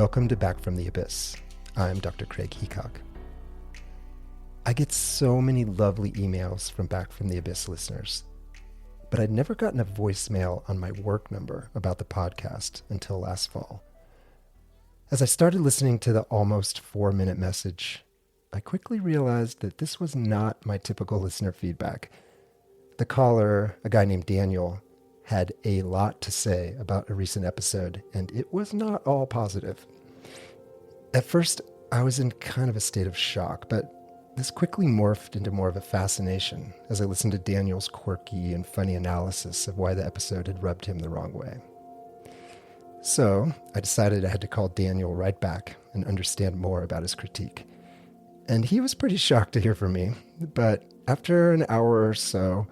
Welcome to Back from the Abyss. I'm Dr. Craig Heacock. I get so many lovely emails from Back from the Abyss listeners, but I'd never gotten a voicemail on my work number about the podcast until last fall. As I started listening to the almost 4-minute message, I quickly realized that this was not my typical listener feedback. The caller, a guy named Daniel, had a lot to say about a recent episode, and it was not all positive. At first, I was in kind of a state of shock, but this quickly morphed into more of a fascination as I listened to Daniel's quirky and funny analysis of why the episode had rubbed him the wrong way. So, I decided I had to call Daniel right back and understand more about his critique. And he was pretty shocked to hear from me, but after an hour or so,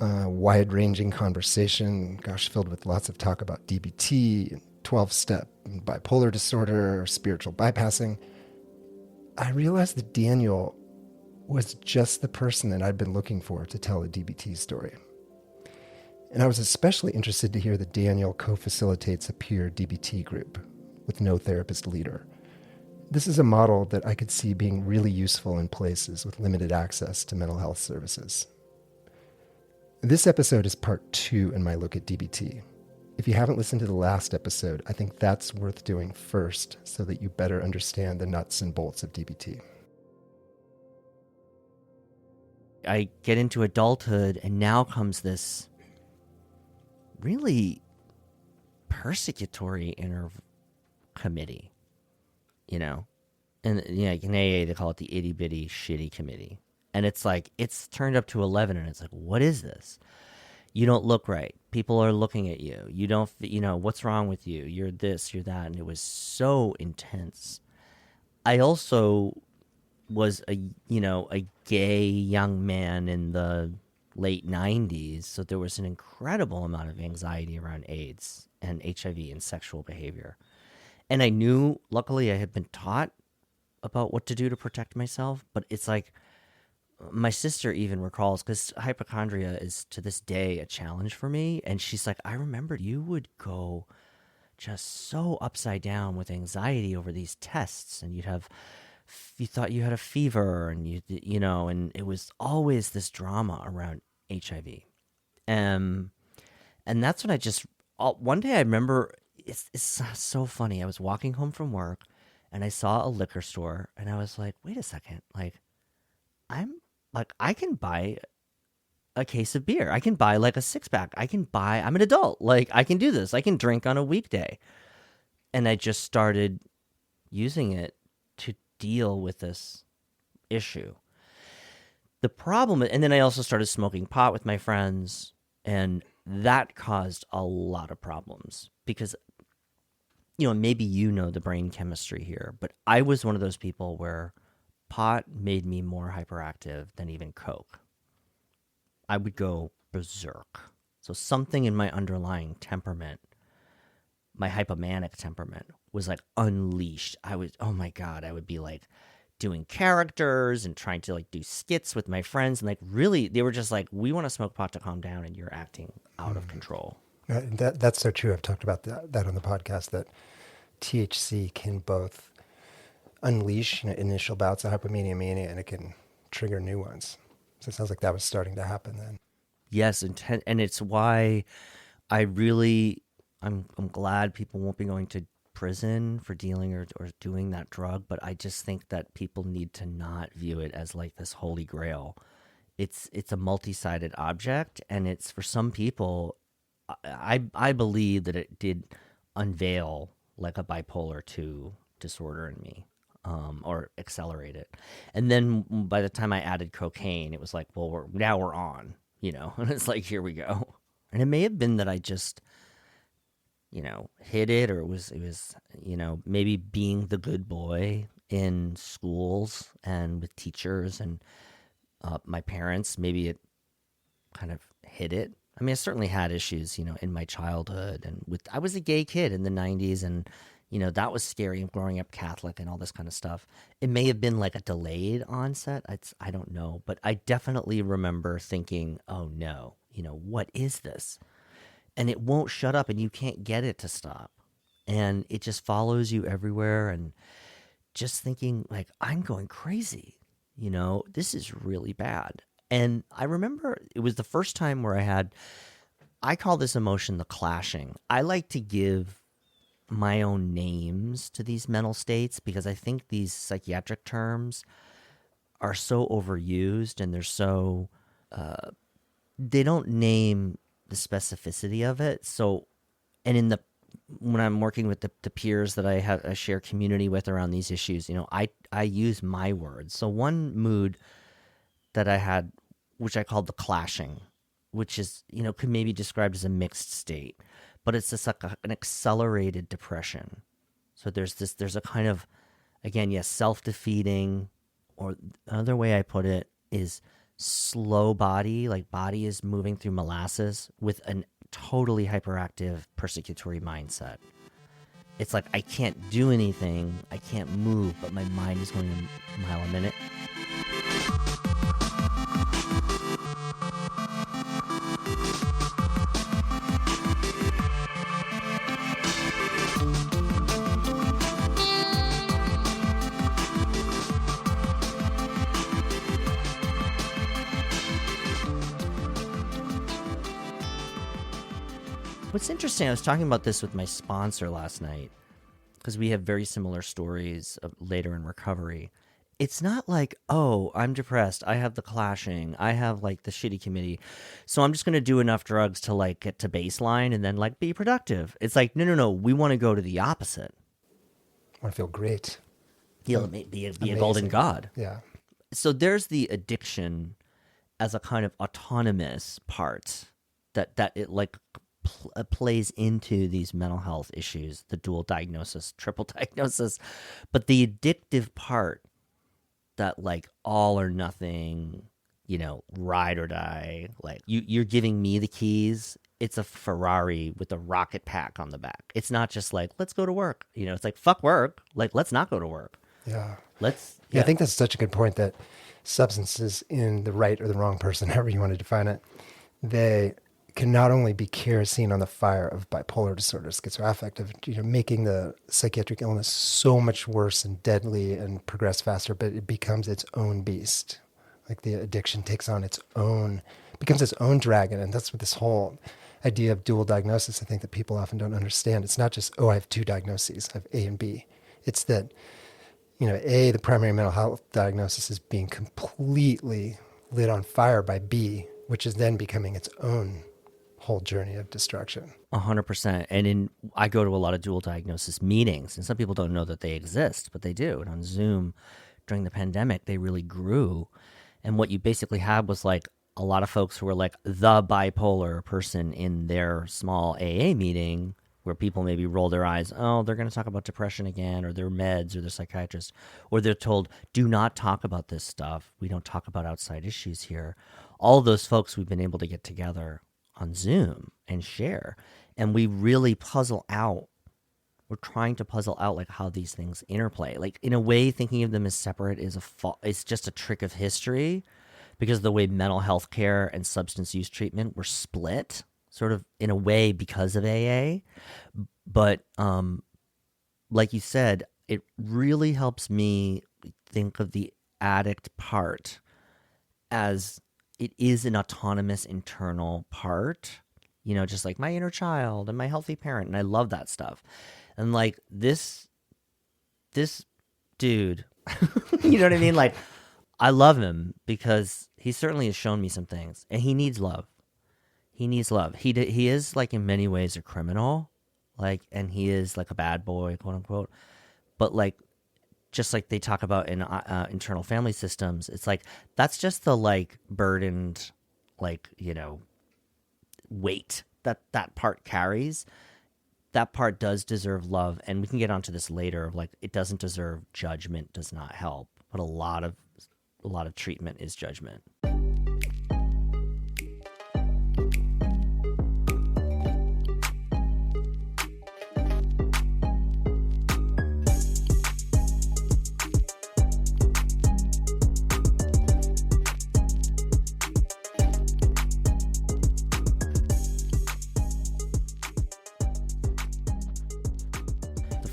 wide-ranging conversation, filled with lots of talk about DBT, 12-step bipolar disorder, spiritual bypassing, I realized that Daniel was just the person that I'd been looking for to tell a DBT story. And I was especially interested to hear that Daniel co-facilitates a peer DBT group with no therapist leader. This is a model that I could see being really useful in places with limited access to mental health services. This episode is part 2 in my look at DBT. If you haven't listened to the last episode, I think that's worth doing first so that you better understand the nuts and bolts of DBT. I get into adulthood, and now comes this really persecutory inner committee, you know? And like in AA, they call it the itty-bitty shitty committee. And it's like, it's turned up to 11, and it's like, what is this? You don't look right. People are looking at you. You don't, what's wrong with you? You're this, you're that. And it was so intense. I also was a gay young man in the late 90s. So there was an incredible amount of anxiety around AIDS and HIV and sexual behavior. And I knew, luckily I had been taught about what to do to protect myself, but it's like, my sister even recalls, because hypochondria is to this day a challenge for me. And she's like, I remember you would go just so upside down with anxiety over these tests. And you thought you had a fever, and and it was always this drama around HIV. And that's when one day I remember, it's so funny. I was walking home from work and I saw a liquor store, and I was like, wait a second, I can buy a case of beer. I can buy a 6-pack. I'm an adult. I can do this. I can drink on a weekday. And I just started using it to deal with this issue. The problem, and then I also started smoking pot with my friends, and that caused a lot of problems because, maybe the brain chemistry here, but I was one of those people where pot made me more hyperactive than even Coke. I would go berserk. So something in my underlying temperament, my hypomanic temperament, was unleashed. I would be doing characters and trying to do skits with my friends, and really they were just we want to smoke pot to calm down, and you're acting out of control. That's so true. I've talked about that on the podcast, that THC can both unleash initial bouts of hypomania, mania, and it can trigger new ones. So it sounds like that was starting to happen then. Yes, and it's why I'm glad people won't be going to prison for dealing or doing that drug, but I just think that people need to not view it as this holy grail. It's a multi-sided object, and it's, for some people, I believe that it did unveil a bipolar 2 disorder in me. Or accelerate it. And then by the time I added cocaine, it was well, now we're on, and it's here we go. And it may have been that I just, hit it, or it was, maybe being the good boy in schools and with teachers and my parents, maybe it kind of hit it. I mean, I certainly had issues, in my childhood, and I was a gay kid in the 90s, and that was scary, growing up Catholic and all this kind of stuff. It may have been a delayed onset. I don't know. But I definitely remember thinking, oh no, what is this? And it won't shut up, and you can't get it to stop. and it just follows you everywhere, and just thinking like, I'm going crazy, this is really bad. And I remember it was the first time where I call this emotion the clashing. I like to give my own names to these mental states because I think these psychiatric terms are so overused, and they're so they don't name the specificity of it. So, and when I'm working with the peers that I share community with around these issues, I use my words. So one mood that I had, which I called the clashing, which is, could maybe be described as a mixed state, but it's just like an accelerated depression. So there's a kind of, again, yes, self-defeating, or another way I put it is slow body, like body is moving through molasses with an totally hyperactive persecutory mindset. It's like I can't do anything, I can't move, but my mind is going a mile a minute. What's interesting, I was talking about this with my sponsor last night, because we have very similar stories later in recovery. It's not like, oh, I'm depressed, I have the clashing, I have like the shitty committee, so I'm just going to do enough drugs to like get to baseline and then like be productive. It's like, no, we want to go to the opposite. I want to feel great. Be a golden god. Yeah. So there's the addiction as a kind of autonomous part that it like plays into these mental health issues, the dual diagnosis, triple diagnosis. But the addictive part, that like all or nothing, ride or die, like you're giving me the keys. It's a Ferrari with a rocket pack on the back. It's not just like, let's go to work. It's like, fuck work. Like, let's not go to work. Yeah. Yeah. I think that's such a good point, that substances, in the right or the wrong person, however you want to define it, they can not only be kerosene on the fire of bipolar disorder, schizoaffective, making the psychiatric illness so much worse and deadly and progress faster, but it becomes its own beast. Like the addiction becomes its own dragon. And that's what this whole idea of dual diagnosis, I think, that people often don't understand. It's not just, I have two diagnoses, I have A and B. It's that, A, the primary mental health diagnosis, is being completely lit on fire by B, which is then becoming its own whole journey of destruction. 100%. And I go to a lot of dual diagnosis meetings, and some people don't know that they exist, but they do. And on Zoom during the pandemic, they really grew. And what you basically had was like a lot of folks who were like the bipolar person in their small AA meeting, where people maybe roll their eyes, oh, they're going to talk about depression again, or their meds, or their psychiatrist, or they're told, do not talk about this stuff. We don't talk about outside issues here. All of those folks we've been able to get together on Zoom and share. And we really we're trying to puzzle out like how these things interplay. Like in a way, thinking of them as separate it's just a trick of history, because the way mental health care and substance use treatment were split, sort of in a way because of AA. But like you said, it really helps me think of the addict part as it is an autonomous internal part, just like my inner child and my healthy parent. And I love that stuff. And like this dude, you know what I mean? Like, I love him because he certainly has shown me some things, and he needs love. He needs love. He is like in many ways a criminal, like, and he is like a bad boy, quote unquote. But like, just like they talk about in internal family systems, it's like, that's just the like burdened, like, weight that part carries. That part does deserve love. And we can get onto this later of like, it doesn't deserve judgment, does not help. But a lot of treatment is judgment.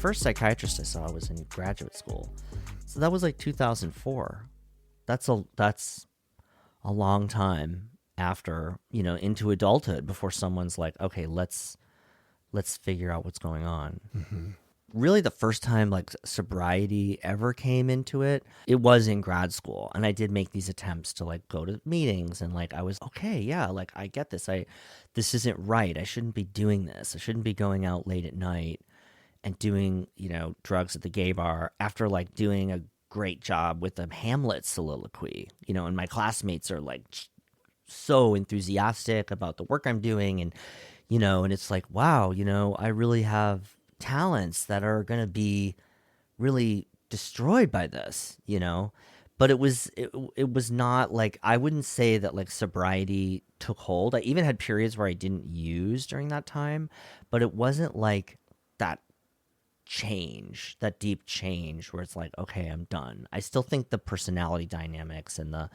first psychiatrist I saw was in graduate school. So that was like 2004. That's a long time after, into adulthood before someone's like, okay, let's figure out what's going on. Mm-hmm. Really the first time like sobriety ever came into it, it was in grad school. And I did make these attempts to like go to meetings and like I was, okay, yeah, like I get this. This isn't right. I shouldn't be doing this. I shouldn't be going out late at night and doing, drugs at the gay bar after like doing a great job with the Hamlet soliloquy, and my classmates are like so enthusiastic about the work I'm doing. And, and it's like, wow, I really have talents that are going to be really destroyed by this, but it was not like, I wouldn't say that like sobriety took hold. I even had periods where I didn't use during that time, but it wasn't like that change, that deep change where it's like, okay, I'm done. I still think the personality dynamics and the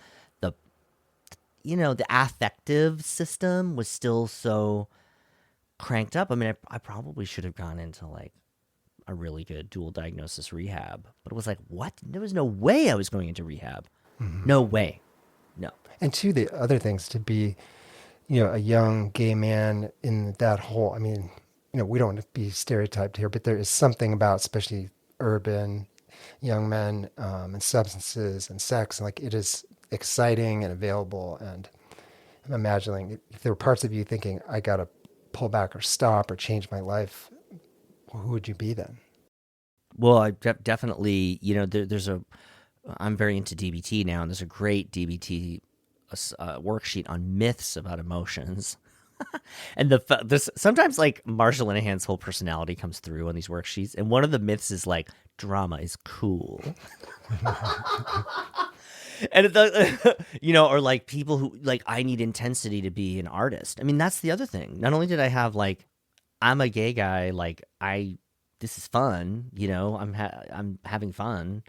the affective system was still so cranked up. I mean, I probably should have gone into like a really good dual diagnosis rehab, but it was like, what? There was no way I was going into rehab. Mm-hmm. No way. No. And two, the other things to be, a young gay man in that whole, I mean, we don't want to be stereotyped here, but there is something about, especially urban young men and substances and sex, and like it is exciting and available. And I'm imagining if there were parts of you thinking, I got to pull back or stop or change my life, who would you be then? Well, I definitely, I'm very into DBT now, and there's a great DBT worksheet on myths about emotions. And this sometimes like Marsha Linehan's whole personality comes through on these worksheets, and one of the myths is like drama is cool. And or like people who like, I need intensity to be an artist. I mean, that's the other thing. Not only did I have like, I'm a gay guy, like this is fun, I'm having fun.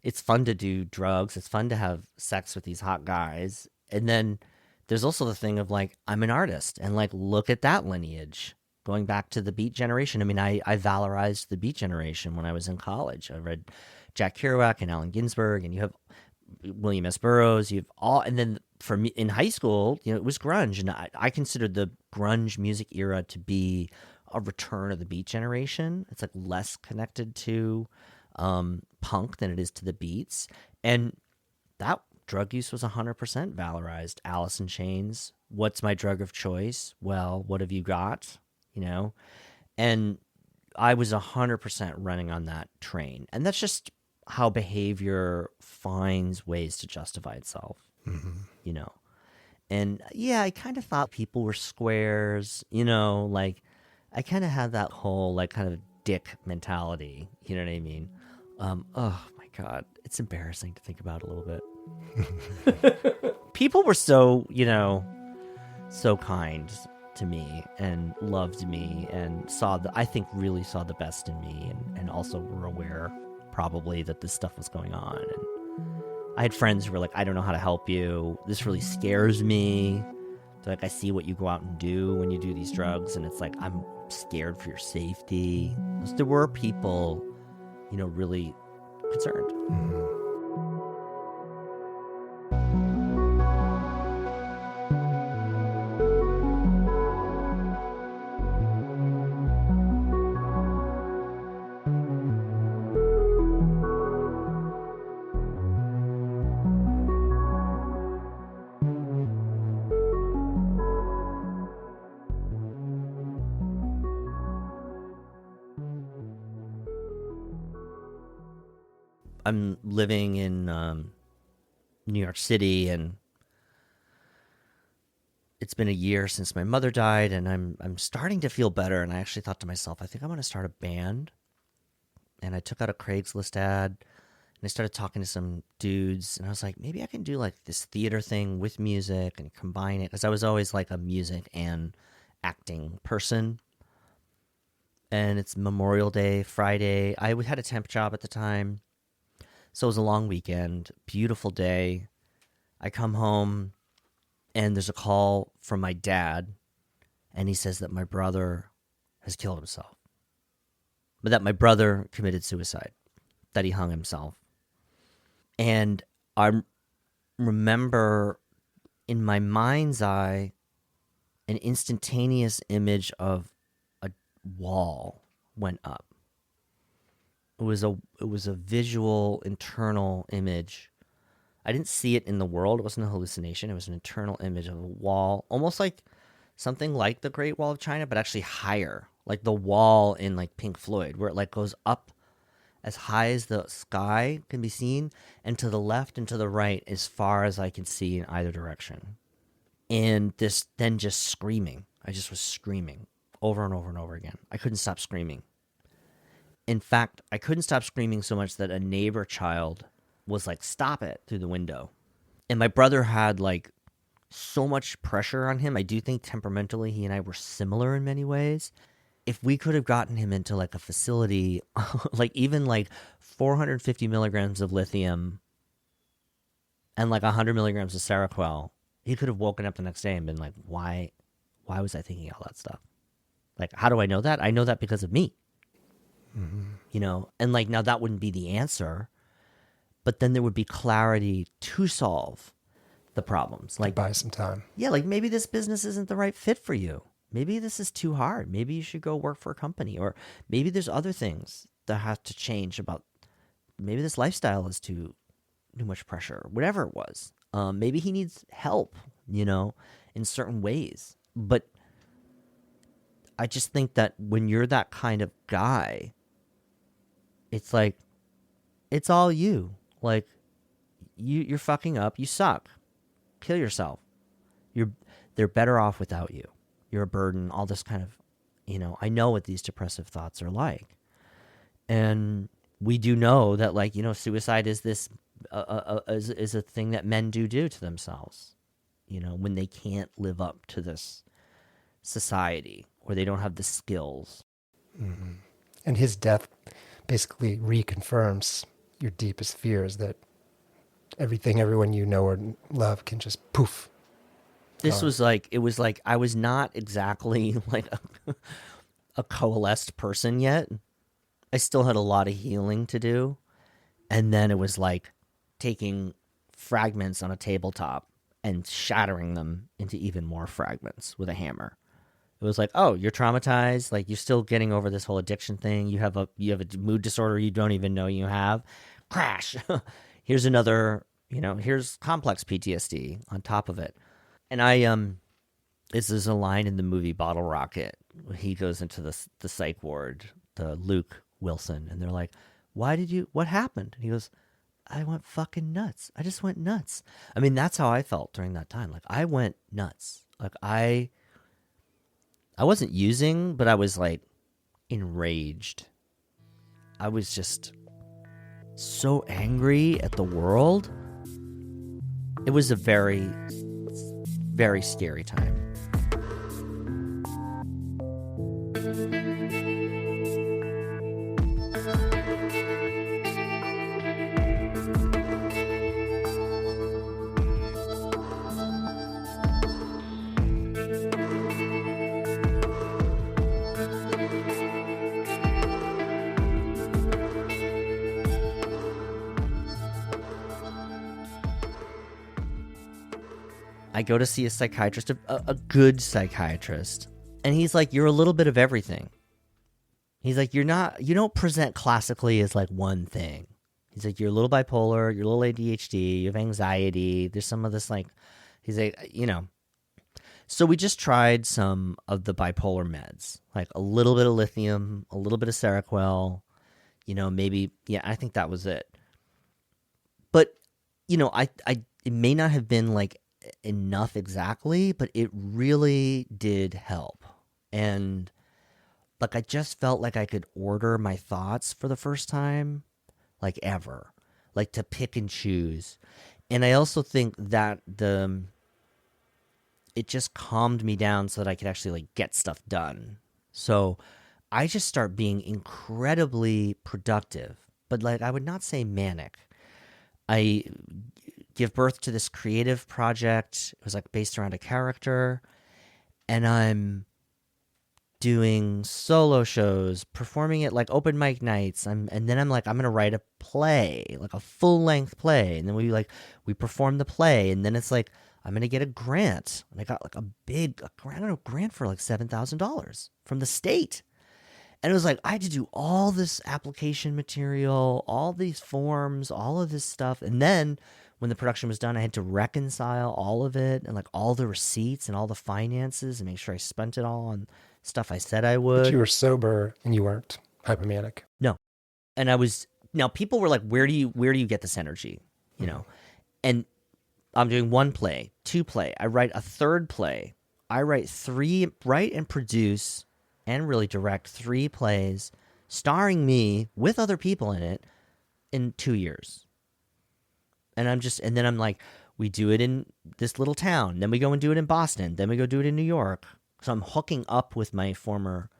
It's fun to do drugs. It's fun to have sex with these hot guys. And then there's also the thing of like, I'm an artist, and like, look at that lineage going back to the Beat generation. I mean, I valorized the Beat generation when I was in college. I read Jack Kerouac and Allen Ginsberg, and you have William S. Burroughs, you have all, and then for me in high school, it was grunge, and I considered the grunge music era to be a return of the Beat generation. It's like less connected to punk than it is to the Beats, and that drug use was 100% valorized. Alice in Chains, what's my drug of choice? Well, what have you got? And I was 100% running on that train, and that's just how behavior finds ways to justify itself, And yeah, I kind of thought people were squares, like I kind of had that whole like kind of dick mentality, you know what I mean? Oh my God, it's embarrassing to think about a little bit. People were so, so kind to me and loved me and I think really saw the best in me, and also were aware probably that this stuff was going on. And I had friends who were like, I don't know how to help you. This really scares me. They're like, I see what you go out and do when you do these drugs, and it's like, I'm scared for your safety. So there were people, really concerned. Mm-hmm. I'm living in New York City, and it's been a year since my mother died, and I'm starting to feel better. And I actually thought to myself, I think I'm going to start a band. And I took out a Craigslist ad, and I started talking to some dudes, and I was like, maybe I can do like this theater thing with music and combine it, because I was always like a music and acting person. And it's Memorial Day, Friday. I had a temp job at the time. So it was a long weekend, beautiful day. I come home, and there's a call from my dad, and he says that my brother has killed himself. but that my brother committed suicide, that he hung himself. And I remember in my mind's eye an instantaneous image of a wall went up. It was a visual internal image. I didn't see it in the world. It wasn't a hallucination. It was an internal image of a wall, almost like something like the Great Wall of China, but actually higher, like the wall in like Pink Floyd, where it like goes up as high as the sky can be seen, and to the left and to the right as far as I can see in either direction. And this then just screaming. I just was screaming over and over and over again. I couldn't stop screaming. In fact, I couldn't stop screaming so much that a neighbor child was like, stop it, through the window. And my brother had like so much pressure on him. I do think temperamentally he and I were similar in many ways. If we could have gotten him into like a facility, like even like 450 milligrams of lithium and like 100 milligrams of Seroquel, he could have woken up the next day and been like, why was I thinking all that stuff? Like, how do I know that? I know that because of me. You know, and like now that wouldn't be the answer, but then there would be clarity to solve the problems. Like, buy some time. Yeah, like maybe this business isn't the right fit for you. Maybe this is too hard. Maybe you should go work for a company, or maybe there's other things that have to change about. Maybe this lifestyle is too much pressure. Whatever it was, maybe he needs help. You know, in certain ways. But I just think that when you're that kind of guy, it's like, it's all you. Like, you're fucking up. You suck. Kill yourself. They're better off without you. You're a burden. All this kind of, you know, I know what these depressive thoughts are like. And we do know that, like, you know, suicide is this, is a thing that men do to themselves, you know, when they can't live up to this society or they don't have the skills. Mm-hmm. And his death basically reconfirms your deepest fears, that everyone you know or love can just poof. This was like, it was like, I was not exactly like a coalesced person yet. I still had a lot of healing to do. And then it was like taking fragments on a tabletop and shattering them into even more fragments with a hammer. It was like, oh, you're traumatized. Like, you're still getting over this whole addiction thing. You have a mood disorder you don't even know you have. Crash. Here's another, you know, here's complex PTSD on top of it. And this is a line in the movie Bottle Rocket. He goes into the psych ward, the Luke Wilson, and they're like, what happened? And he goes, I went fucking nuts. I just went nuts. I mean, that's how I felt during that time. Like, I went nuts. Like, I wasn't using, but I was like enraged. I was just so angry at the world. It was a very, very scary time. I go to see a psychiatrist, a good psychiatrist, and he's like, you're a little bit of everything. He's like, you don't present classically as like one thing. He's like, you're a little bipolar, you're a little ADHD, you have anxiety, there's some of this, like, he's like, you know. So we just tried some of the bipolar meds, like a little bit of lithium, a little bit of Seroquel, you know, maybe, yeah, I think that was it. But, you know, it may not have been like enough exactly, but it really did help. And like, I just felt like I could order my thoughts for the first time, like ever, like to pick and choose. And I also think that it just calmed me down so that I could actually like get stuff done. So I just start being incredibly productive, but like, I would not say manic. I give birth to this creative project. It was like based around a character, and I'm doing solo shows, performing at like open mic nights. And then I'm like, I'm gonna write a play, like a full length play. And then we perform the play, and then it's like I'm gonna get a grant. And I got like a grant for like $7,000 from the state. And it was like I had to do all this application material, all these forms, all of this stuff. And then when the production was done, I had to reconcile all of it and like all the receipts and all the finances and make sure I spent it all on stuff I said I But you would. were sober and you weren't hypomanic. No. And I was now people were like, where do you get this energy? You know? And I'm doing one play, two play. I write a third play. I write and produce and really direct 3 plays starring me with other people in it in 2 years. And then I'm like, we do it in this little town. Then we go and do it in Boston. Then we go do it in New York. So I'm hooking up with my former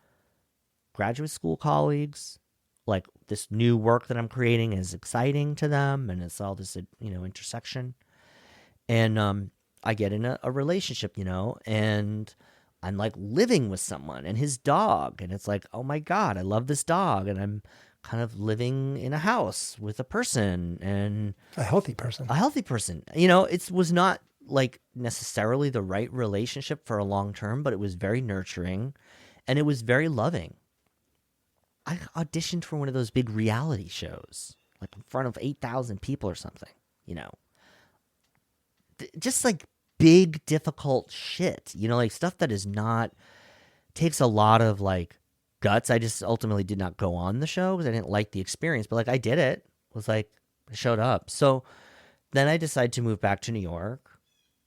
graduate school colleagues. Like this new work that I'm creating is exciting to them. And it's all this, intersection. And I get in a relationship, and I'm like living with someone and his dog. And it's like, oh my God, I love this dog. And I'm kind of living in a house with a person and A healthy person. It was not like necessarily the right relationship for a long term, but it was very nurturing and it was very loving. I auditioned for one of those big reality shows, like in front of 8,000 people or something, just like big, difficult shit, like stuff that takes a lot of like guts. I just ultimately did not go on the show because I didn't like the experience, but like I did it. Was like I showed up. So then I decided to move back to New York,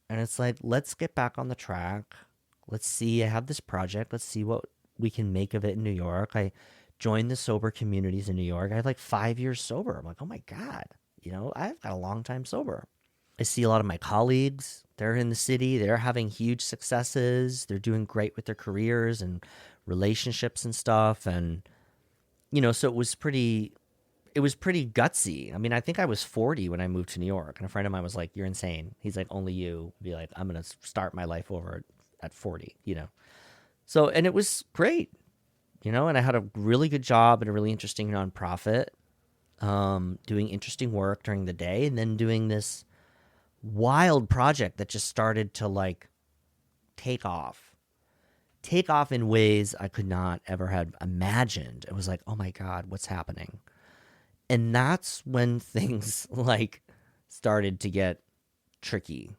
and it's like, let's get back on the track. Let's see. I have this project. Let's see what we can make of it in New York. I joined the sober communities in New York. I had like 5 years sober. I'm like, oh my God, I've got a long time sober. I see a lot of my colleagues. They're in the city. They're having huge successes. They're doing great with their careers and relationships and stuff. And, so it was pretty gutsy. I mean, I think I was 40 when I moved to New York. And a friend of mine was like, you're insane. He's like, only you be like, I'm going to start my life over at 40, So, and it was great, and I had a really good job at a really interesting nonprofit, doing interesting work during the day and then doing this wild project that just started to like take off in ways I could not ever have imagined. It was like, oh my God, what's happening? And that's when things like started to get tricky.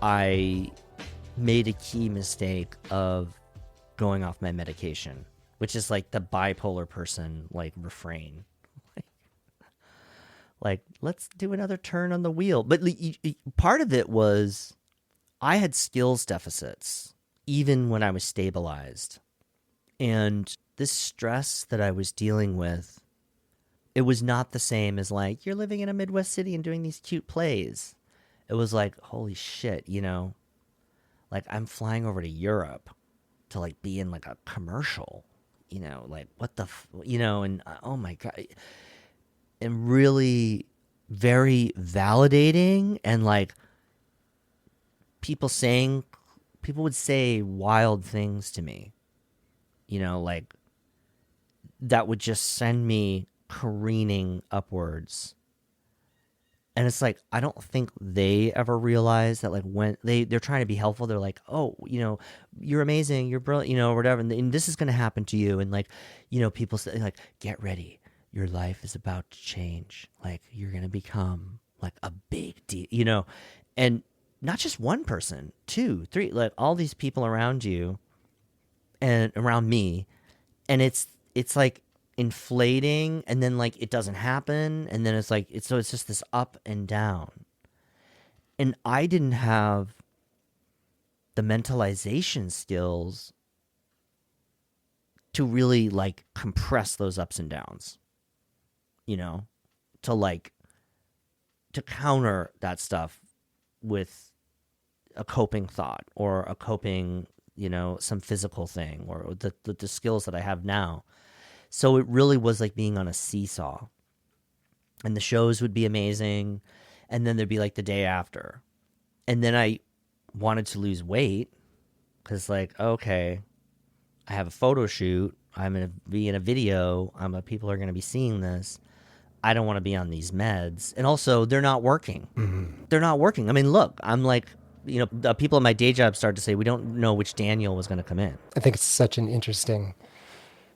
I made a key mistake of going off my medication, which is like the bipolar person like refrain. Like, let's do another turn on the wheel. But part of it was I had skills deficits even when I was stabilized. And this stress that I was dealing with, it was not the same as like, you're living in a Midwest city and doing these cute plays. It was like, holy shit, like I'm flying over to Europe to like be in like a commercial, like what the, and oh my God. And really very validating and like people would say wild things to me, like that would just send me careening upwards. And it's like, I don't think they ever realize that like when they're trying to be helpful, they're like, oh, you're amazing, you're brilliant, or whatever. And this is going to happen to you. And like, people say like, get ready. Your life is about to change. Like you're going to become like a big deal, and not just one person, 2, 3, like all these people around you and around me. And it's like, inflating, and then like it doesn't happen, and then it's like it's just this up and down. And I didn't have the mentalization skills to really like compress those ups and downs, you know, to like to counter that stuff with a coping thought or a coping, you know, some physical thing or the skills that I have now. So it really was like being on a seesaw. And the shows would be amazing. And then there'd be like the day after. And then I wanted to lose weight because, like, okay, I have a photo shoot. I'm going to be in a video. People are going to be seeing this. I don't want to be on these meds. And also, they're not working. Mm-hmm. They're not working. I mean, look, I'm like, you know, the people in my day job started to say, we don't know which Daniel was going to come in. I think it's such an interesting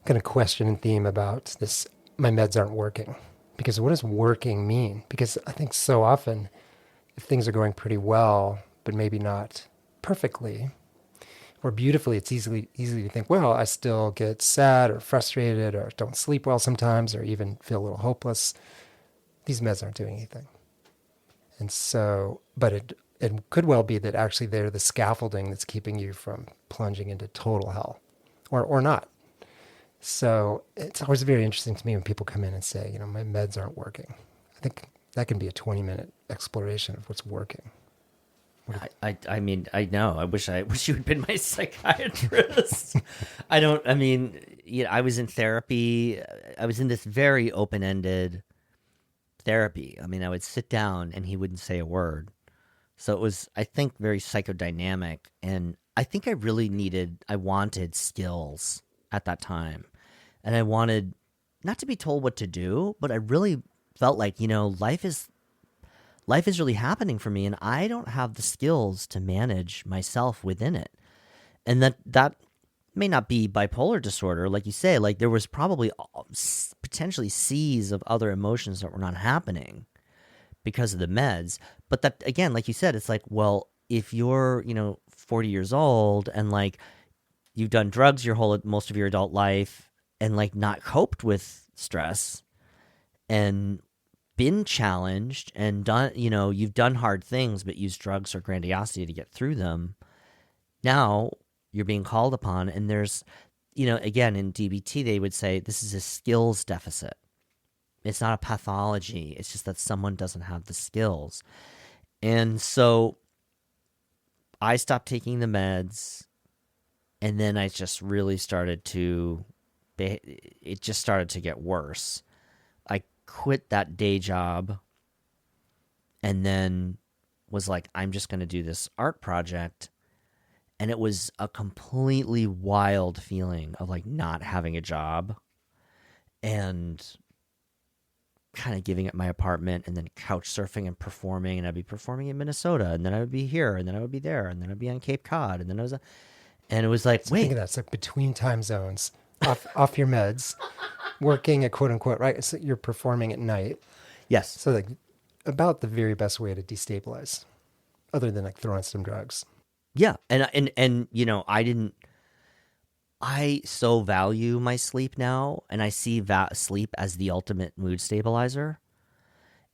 kind of question and theme about this. My meds aren't working. Because what does working mean? Because I think so often, if things are going pretty well, but maybe not perfectly or beautifully, it's easy to think, well, I still get sad or frustrated or don't sleep well sometimes or even feel a little hopeless. These meds aren't doing anything. And so, but it could well be that actually they're the scaffolding that's keeping you from plunging into total hell or not. So it's always very interesting to me when people come in and say, you know, my meds aren't working. I think that can be a 20-minute exploration of what's working. I mean, I know. I wish you had been my psychiatrist. I mean, you know, I was in therapy. I was in this very open-ended therapy. I mean, I would sit down and he wouldn't say a word. So it was, I think, very psychodynamic. And I think I wanted skills at that time. And I wanted not to be told what to do, but I really felt like, you know, life is really happening for me and I don't have the skills to manage myself within it. And that may not be bipolar disorder, like you say. Like there was probably potentially seas of other emotions that were not happening because of the meds. But that, again, like you said, it's like, well, if you're, you know, 40 years old and like you've done drugs most of your adult life and like not coped with stress and been challenged and done, you know, you've done hard things but used drugs or grandiosity to get through them. Now you're being called upon, and there's, you know, again, in DBT, they would say this is a skills deficit. It's not a pathology. It's just that someone doesn't have the skills. And so I stopped taking the meds, and then I just really started to, it just started to get worse. I quit that day job and then was like, I'm just going to do this art project. And it was a completely wild feeling of like not having a job and kind of giving up my apartment and then couch surfing and performing. And I'd be performing in Minnesota, and then I would be here, and then I would be there, and then I'd be on Cape Cod, and then and it was like, so wait, think of that. It's like between time zones, off your meds, working at quote unquote, right? So you're performing at night. yes. So like about the very best way to destabilize, other than like throwing some drugs. Yeah. And you know, I so value my sleep now, and I see sleep as the ultimate mood stabilizer.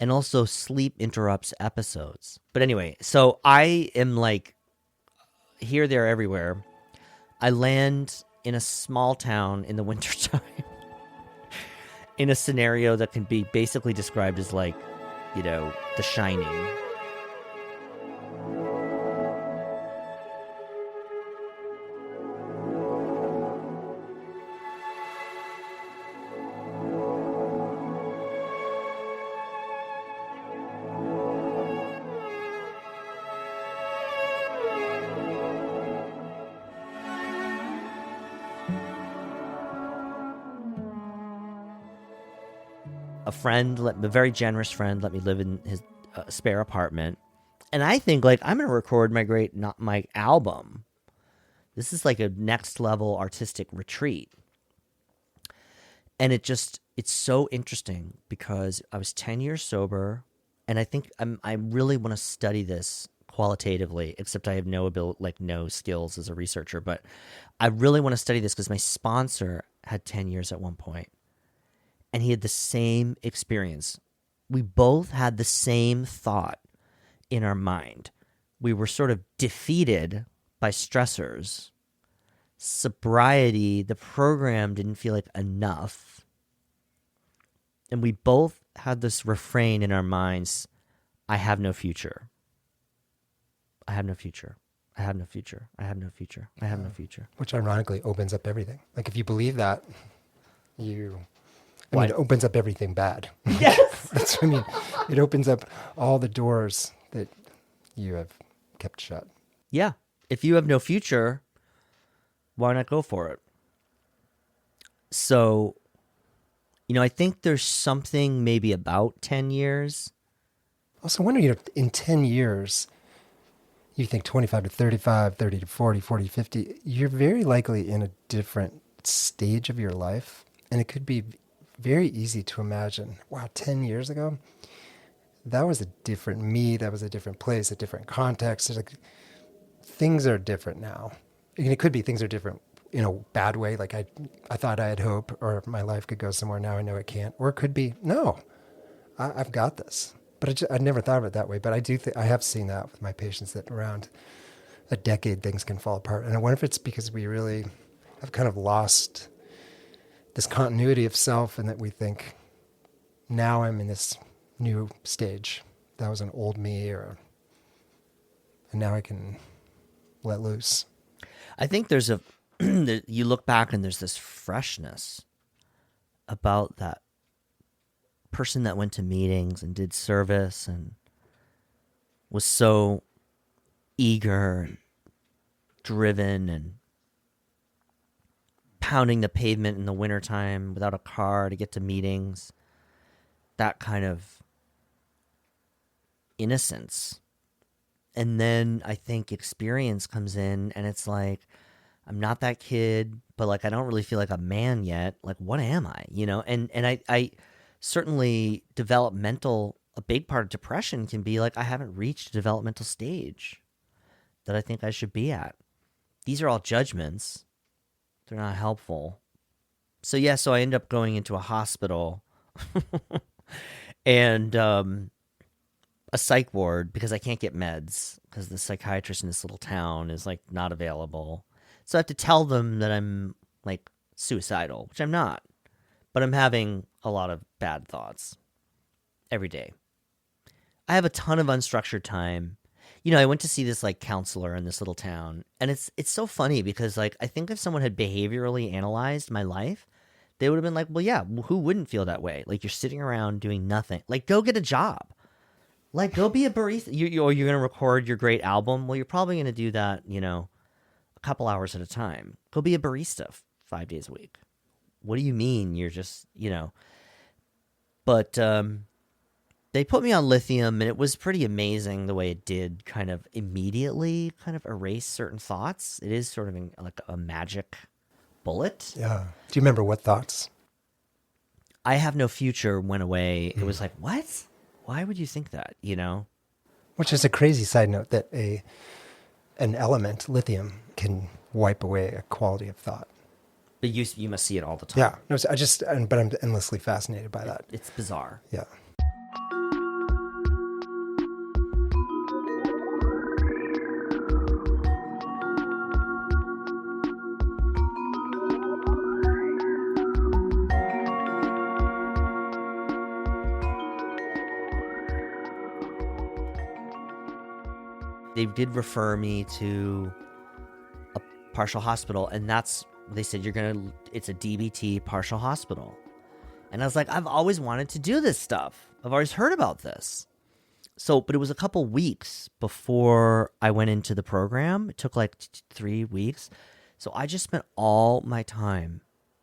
And also sleep interrupts episodes. But anyway, so I am like here, there, everywhere. I land in a small town in the wintertime in a scenario that can be basically described as like, you know, The Shining. A very generous friend, let me live in his spare apartment. And I think like I'm going to record my album. This is like a next level artistic retreat. And it's so interesting because I was 10 years sober, and I think I really want to study this qualitatively, except I have no skills as a researcher, but I really want to study this because my sponsor had 10 years at one point. And he had the same experience. We both had the same thought in our mind. We were sort of defeated by stressors. Sobriety, the program didn't feel like enough. And we both had this refrain in our minds, I have no future. I have no future. I have no future. I have no future. I have no future. Which ironically opens up everything. Like if you believe that, I mean, What? it opens up everything bad. Yes. That's what I mean. It opens up all the doors that you have kept shut. Yeah. If you have no future, why not go for it? So, I think there's something maybe about 10 years. Also, wondering, in 10 years, you think 25 to 35, 30 to 40, 40 to 50, you're very likely in a different stage of your life. And it could be very easy to imagine, wow, 10 years ago, that was a different me, that was a different place, a different context. It's like, things are different now. And it could be things are different in a bad way, like I thought I had hope, or my life could go somewhere, now I know it can't. Or it could be, no, I've got this. But I never thought of it that way. But I do I have seen that with my patients, that around a decade things can fall apart. And I wonder if it's because we really have kind of lost this continuity of self, and that we think, now I'm in this new stage. That was an old me, and now I can let loose. I think there's you look back and there's this freshness about that person that went to meetings and did service and was so eager and driven and pounding the pavement in the wintertime without a car to get to meetings. That kind of innocence. And then I think experience comes in, and it's like, I'm not that kid, but like I don't really feel like a man yet. Like, what am I? And I certainly a big part of depression can be like, I haven't reached a developmental stage that I think I should be at. These are all judgments. They're not helpful. So I end up going into a hospital and a psych ward because I can't get meds because the psychiatrist in this little town is like not available. So I have to tell them that I'm like suicidal, which I'm not, but I'm having a lot of bad thoughts every day. I have a ton of unstructured time. I went to see this like counselor in this little town, and it's so funny because like I think if someone had behaviorally analyzed my life, they would have been like, well, yeah, who wouldn't feel that way? Like, you're sitting around doing nothing. Like, go get a job. Like, go be a barista. You're going to record your great album. Well, you're probably going to do that, a couple hours at a time. Go be a barista 5 days a week. What do you mean you're just, But they put me on lithium, and it was pretty amazing the way it did kind of immediately kind of erase certain thoughts. It is sort of like a magic bullet. Yeah. Do you remember what thoughts? I have no future went away. It was like, what? Why would you think that, Which is a crazy side note, that an element, lithium, can wipe away a quality of thought. But you must see it all the time. Yeah. No, but I'm endlessly fascinated by that. It's bizarre. Yeah. They did refer me to a partial hospital, and they said it's a DBT partial hospital. And I was like, I've always wanted to do this stuff. I've always heard about this. But it was a couple weeks before I went into the program. It took like 3 weeks. So I just spent all my time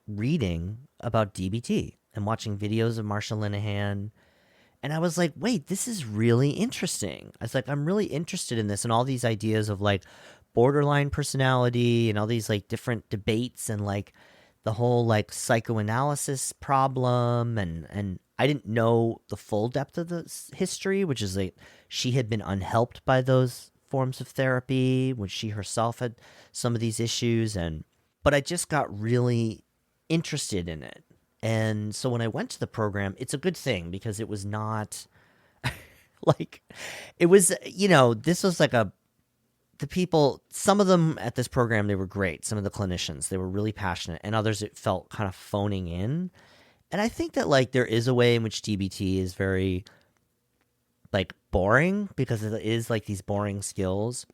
reading about DBT and watching videos of Marsha Linehan. And I was like, wait, this is really interesting. I was like, I'm really interested in this and all these ideas of like borderline personality and all these like different debates and like the whole like psychoanalysis problem. And I didn't know the full depth of the history, which is like she had been unhelped by those forms of therapy when she herself had some of these issues. But I just got really interested in it. And so when I went to the program, it's a good thing because it was not like, it was, this was like a the people, some of them at this program, they were great. Some of the clinicians, they were really passionate, and others it felt kind of phoning in. And I think that like there is a way in which DBT is very like boring because it is like these boring skills.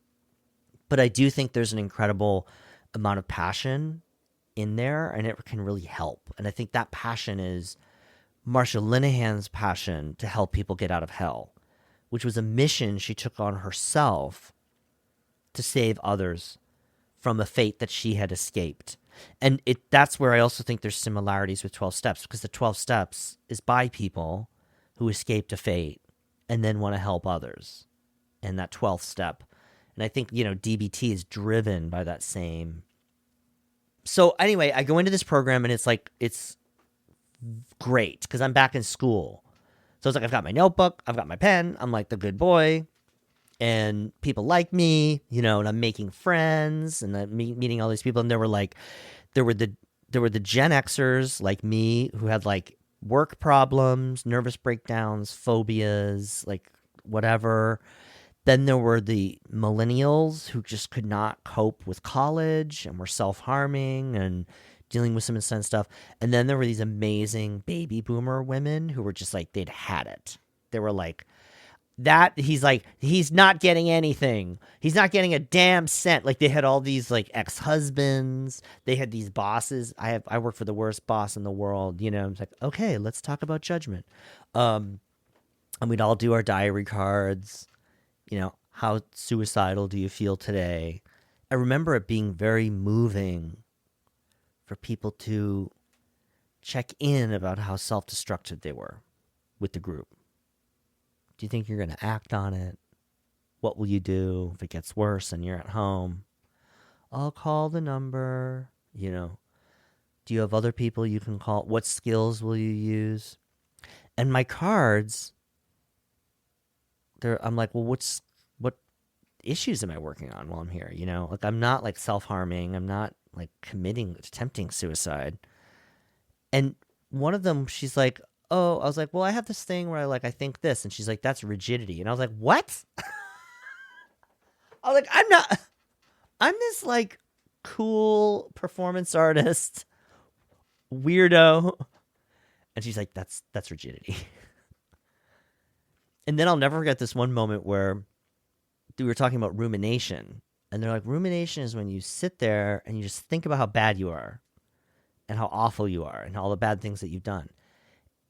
But I do think there's an incredible amount of passion in there, and it can really help. And I think that passion is Marsha Linehan's passion to help people get out of hell, which was a mission she took on herself to save others from a fate that she had escaped. And that's where I also think there's similarities with 12 Steps, because the 12 Steps is by people who escaped a fate and then want to help others. And that 12th step. And I think, you know, DBT is driven by that same. So anyway, I go into this program and it's like, it's great because I'm back in school. So it's like, I've got my notebook, I've got my pen, I'm like the good boy. And people like me, you know, and I'm making friends and I'm meeting all these people. And there were the Gen Xers like me who had like work problems, nervous breakdowns, phobias, like whatever. Then there were the millennials who just could not cope with college and were self-harming and dealing with some insane stuff. And then there were these amazing baby boomer women who were just like, they'd had it. They were like, that he's not getting anything. He's not getting a damn cent. Like they had all these like ex-husbands. They had these bosses. I work for the worst boss in the world. You know, it's like, okay, let's talk about judgment. And we'd all do our diary cards. You know, how suicidal do you feel today? I remember it being very moving for people to check in about how self-destructive they were with the group. Do you think you're going to act on it? What will you do if it gets worse and you're at home? I'll call the number. You know, do you have other people you can call? What skills will you use? And my cards, I'm like, well, what issues am I working on while I'm here? You know, like I'm not like self-harming. I'm not like attempting suicide. And one of them, she's like, oh, I was like, well, I have this thing where I think this. And she's like, that's rigidity. And I was like, what? I was like, I'm this like cool performance artist weirdo. And she's like, that's rigidity. And then I'll never forget this one moment where we were talking about rumination. And they're like, rumination is when you sit there and you just think about how bad you are and how awful you are and all the bad things that you've done.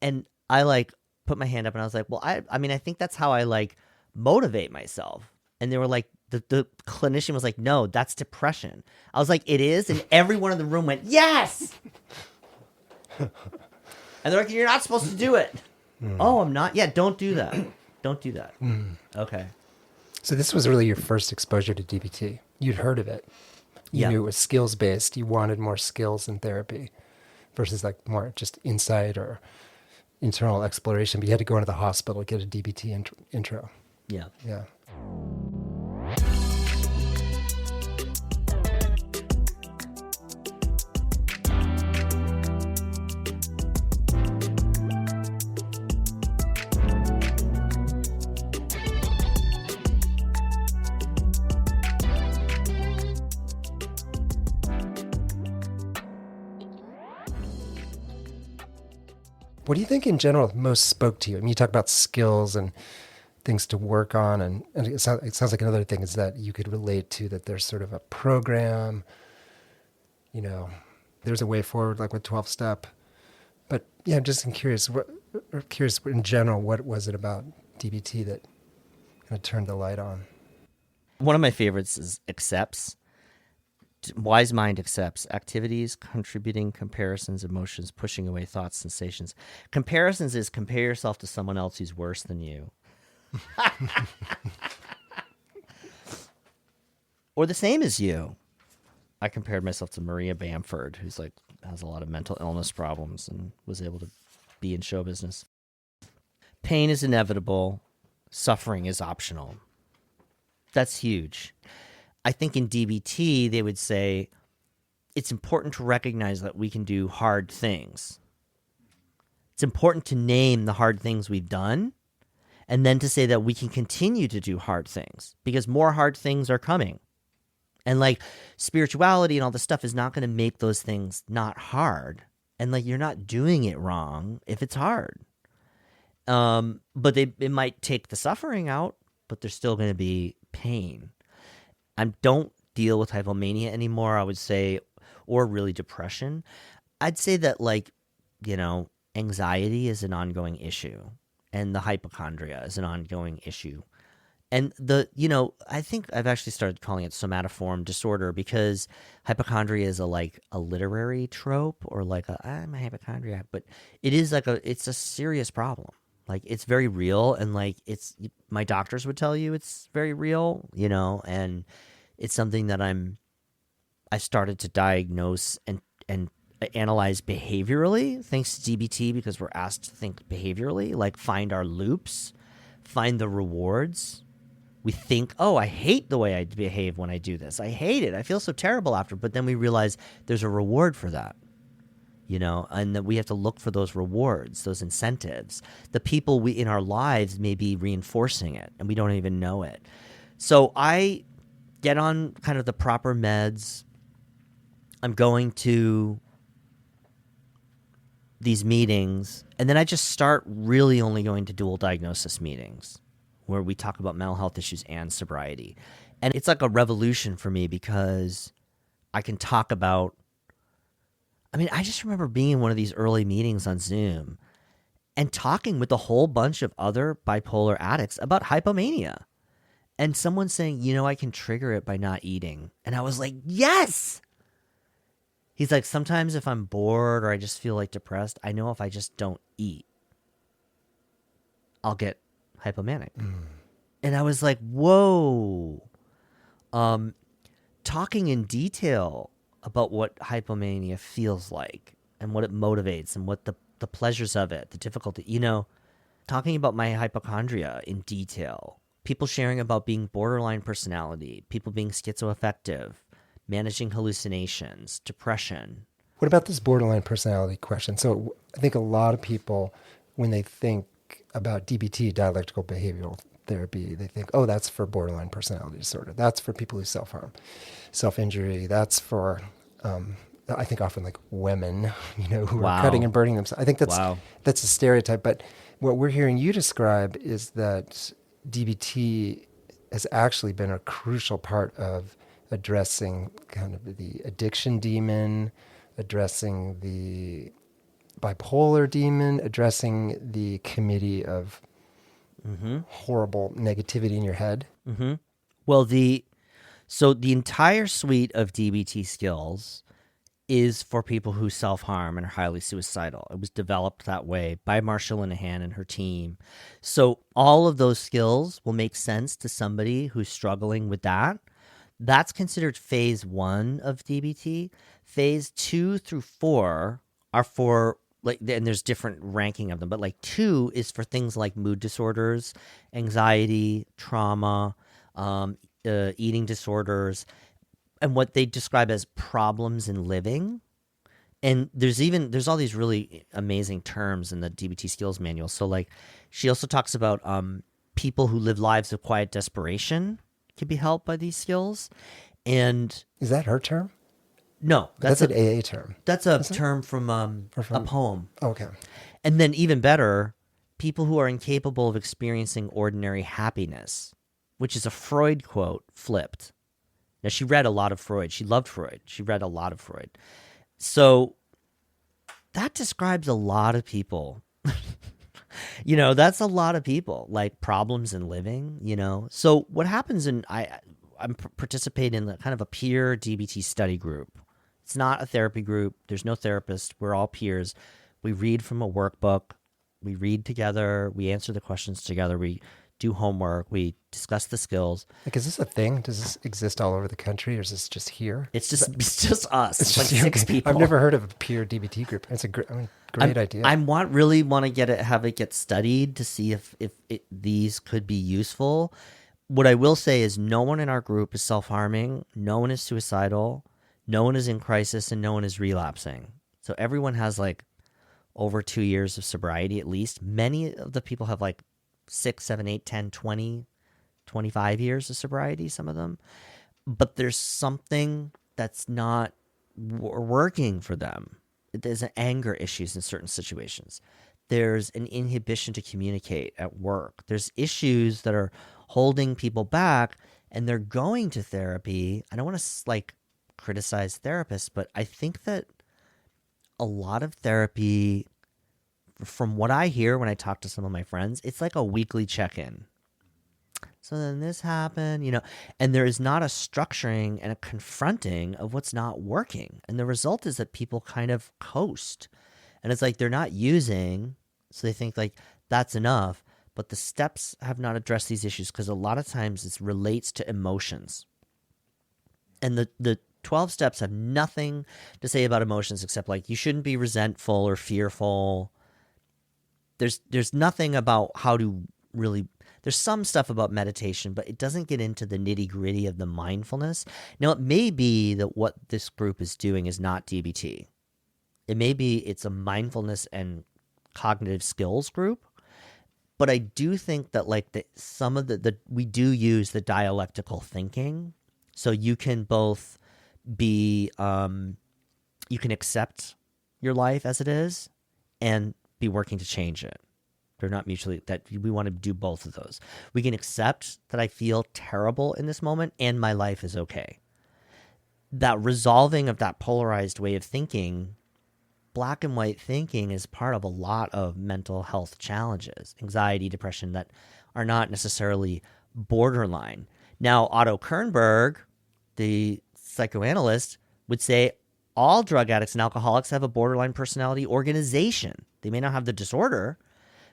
And I like put my hand up and I was like, well, I mean, I think that's how I like motivate myself. And they were like, the clinician was like, no, that's depression. I was like, it is. And everyone in the room went, yes. And they're like, you're not supposed to do it. Oh, I'm not. Yeah, don't do that. Don't do that. Okay. So this was really your first exposure to DBT. You'd heard of it. You knew it was skills-based. You wanted more skills in therapy versus like more just insight or internal exploration. But you had to go into the hospital to get a DBT intro. Yeah. Yeah. What do you think in general most spoke to you? I mean, you talk about skills and things to work on, and it sounds like another thing is that you could relate to that there's sort of a program, you know, there's a way forward like with 12 step. But yeah, I'm just curious in general, what was it about DBT that kind of turned the light on? One of my favorites is accepts. Wise mind accepts activities, contributing, comparisons, emotions, pushing away thoughts, sensations. Comparisons is compare yourself to someone else who's worse than you. Or the same as you. I compared myself to Maria Bamford, who's like has a lot of mental illness problems and was able to be in show business. Pain is inevitable. Suffering is optional. That's huge. I think in DBT, they would say it's important to recognize that we can do hard things. It's important to name the hard things we've done And then to say that we can continue to do hard things because more hard things are coming. And like spirituality and all this stuff is not going to make those things not hard. And like you're not doing it wrong if it's hard. But it might take the suffering out, but there's still going to be pain. I don't deal with hypomania anymore, I would say, or really depression. I'd say that like, anxiety is an ongoing issue and the hypochondria is an ongoing issue. And I think I've actually started calling it somatoform disorder because hypochondria is a literary trope or like I'm a hypochondriac, but it is it's a serious problem. Like it's very real and like my doctors would tell you it's very real, and it's something that I started to diagnose and analyze behaviorally thanks to DBT because we're asked to think behaviorally, like find our loops, find the rewards. We think, oh, I hate the way I behave when I do this. I hate it. I feel so terrible after. But then we realize there's a reward for that, and that we have to look for those rewards, those incentives. The people in our lives may be reinforcing it, and we don't even know it. So I get on kind of the proper meds. I'm going to these meetings, and then I just start really only going to dual diagnosis meetings where we talk about mental health issues and sobriety. And it's like a revolution for me because I can talk about, I just remember being in one of these early meetings on Zoom and talking with a whole bunch of other bipolar addicts about hypomania. And someone saying, I can trigger it by not eating. And I was like, yes! He's like, sometimes if I'm bored or I just feel like depressed, I know if I just don't eat, I'll get hypomanic. And I was like, whoa. Talking in detail about what hypomania feels like and what it motivates and what the pleasures of it, the difficulty, talking about my hypochondria in detail, people sharing about being borderline personality, people being schizoaffective, managing hallucinations, depression. What about this borderline personality question? So I think a lot of people, when they think about DBT, dialectical behavioral therapy, they think, oh, that's for borderline personality disorder. That's for people who self-harm, self-injury. That's for, I think often like women, who are cutting and burning themselves. I think that's a stereotype. But what we're hearing you describe is that DBT has actually been a crucial part of addressing kind of the addiction demon, addressing the bipolar demon, addressing the committee of horrible negativity in your head. Mm-hmm. Well, so the entire suite of DBT skills is for people who self-harm and are highly suicidal. It was developed that way by Marsha Linehan and her team. So all of those skills will make sense to somebody who's struggling with that. That's considered phase 1 of DBT. Phase 2 through 4 are for and there's different ranking of them, but 2 is for things like mood disorders, anxiety, trauma, eating disorders, and what they describe as problems in living. And there's all these really amazing terms in the DBT skills manual. So she also talks about people who live lives of quiet desperation can be helped by these skills. And is that her term? No, that's an AA term. That's a term from a poem. Okay. And then even better, people who are incapable of experiencing ordinary happiness, which is a Freud quote flipped. Now, she read a lot of Freud. She loved Freud. She read a lot of Freud. So that describes a lot of people. That's a lot of people, problems in living, So what happens I'm participating in kind of a peer DBT study group. It's not a therapy group. There's no therapist. We're all peers. We read from a workbook. We read together. We answer the questions together. We do homework. We discuss the skills. Is this a thing? Does this exist all over the country, or is this just here? It's just us. It's just 6 people. I've never heard of a peer DBT group. It's a great idea. I really want to have it get studied to see if these could be useful. What I will say is no one in our group is self-harming. No one is suicidal. No one is in crisis, and no one is relapsing. So everyone has over 2 years of sobriety at least. Many of the people have 6, 7, 8, 10, 20, 25 years of sobriety, some of them. But there's something that's not working for them. There's an anger issues in certain situations. There's an inhibition to communicate at work. There's issues that are holding people back, and they're going to therapy. I don't want to criticize therapists, but I think that a lot of therapy, from what I hear when I talk to some of my friends, it's like a weekly check-in. So then this happened, and there is not a structuring and a confronting of what's not working. And the result is that people kind of coast. And it's like they're not using, so they think like that's enough. But the steps have not addressed these issues because a lot of times it relates to emotions. And the 12 steps have nothing to say about emotions except like you shouldn't be resentful or fearful. There's nothing about how to really. There's some stuff about meditation, but it doesn't get into the nitty-gritty of the mindfulness. Now, it may be that what this group is doing is not DBT. It may be it's a mindfulness and cognitive skills group, but I do think that some of we do use the dialectical thinking, so you can both be you can accept your life as it is and be working to change it. They're not mutually, that we want to do both of those. We can accept that I feel terrible in this moment and my life is okay. That resolving of that polarized way of thinking, black and white thinking, is part of a lot of mental health challenges, anxiety, depression, that are not necessarily borderline. Now, Otto Kernberg, the psychoanalyst, would say all drug addicts and alcoholics have a borderline personality organization. They may not have the disorder,